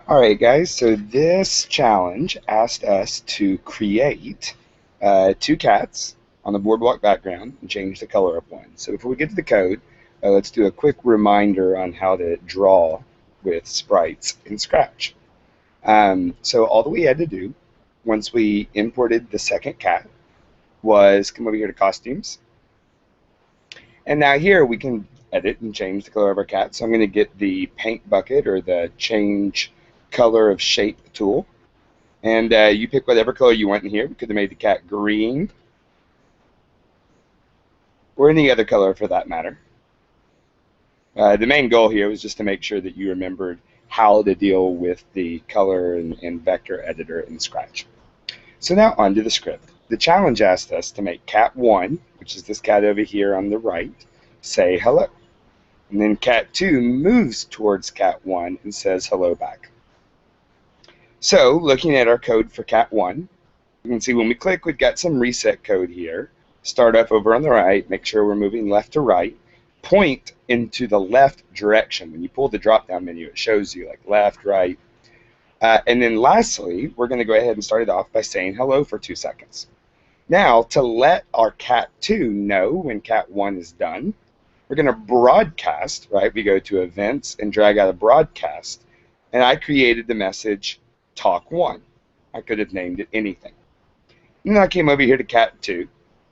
Alright guys, so this challenge asked us to create two cats on the boardwalk background and change the color of one. So before we get to the code, let's do a quick reminder on how to draw with sprites in Scratch. So all that we had to do once we imported the second cat was come over here to costumes. And now here we can edit and change the color of our cat. So I'm going to get the paint bucket or the change color of shape tool. And you pick whatever color you want in here. We could have made the cat green or any other color for that matter. The main goal here was just to make sure that you remembered how to deal with the color and vector editor in Scratch. So now on to the script. The challenge asked us to make cat 1, which is this cat over here on the right, say hello. And then cat 2 moves towards cat 1 and says hello back. So looking at our code for cat 1, you can see when we click, we've got some reset code here. Start up over on the right, make sure we're moving left to right. Point into the left direction. When you pull the drop-down menu, it shows you like left, right. And then lastly, we're going to go ahead and start it off by saying hello for 2 seconds. Now, to let our cat 2 know when cat 1 is done, we're going to broadcast, right? We go to events and drag out a broadcast. And I created the message talk 1. I could have named it anything. And then I came over here to cat 2.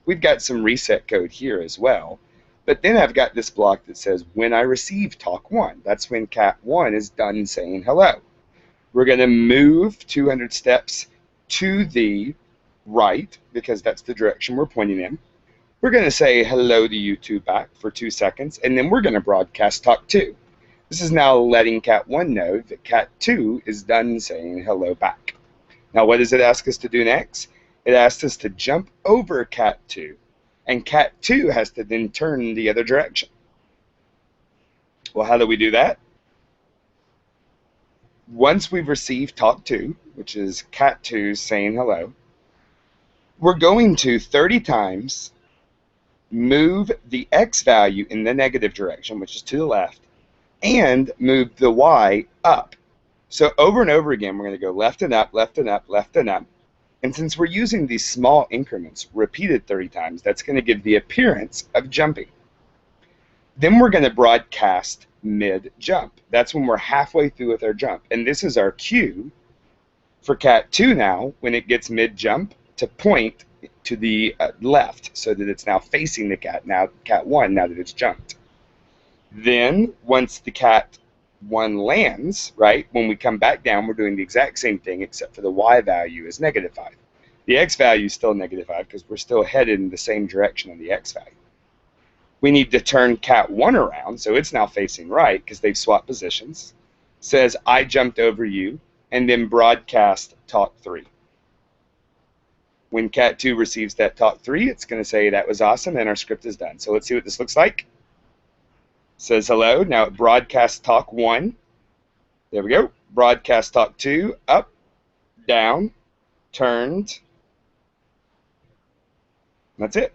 We've got some reset code here as well. But then I've got this block that says when I receive talk 1. That's when cat 1 is done saying hello. We're going to move 200 steps to the right because that's the direction we're pointing in. We're going to say hello to you 2 back for 2 seconds, and then we're going to broadcast talk 2. This is now letting cat 1 know that cat 2 is done saying hello back. Now what does it ask us to do next? It asks us to jump over cat 2, and cat 2 has to then turn the other direction. Well, how do we do that? Once we've received talk 2, which is cat 2 saying hello, we're going to 30 times move the X value in the negative direction, which is to the left, and move the Y up. So over and over again, we're going to go left and up, left and up, left and up. And since we're using these small increments repeated 30 times, that's going to give the appearance of jumping. Then we're going to broadcast mid-jump. That's when we're halfway through with our jump. And this is our cue for cat 2 now, when it gets mid-jump, to point to the left so that it's now facing the cat 1 now that it's jumped. Then once the cat 1 lands, right, when we come back down, we're doing the exact same thing except for the Y value is -5. The X value is still -5 because we're still headed in the same direction on the X value. We need to turn cat 1 around, so it's now facing right because they've swapped positions. Says, I jumped over you, and then broadcast talk 3. When cat 2 receives that talk 3, it's going to say that was awesome, and our script is done. So let's see what this looks like. Says hello. Now it broadcasts talk 1. There we go. Broadcast talk 2, up, down, turned. That's it.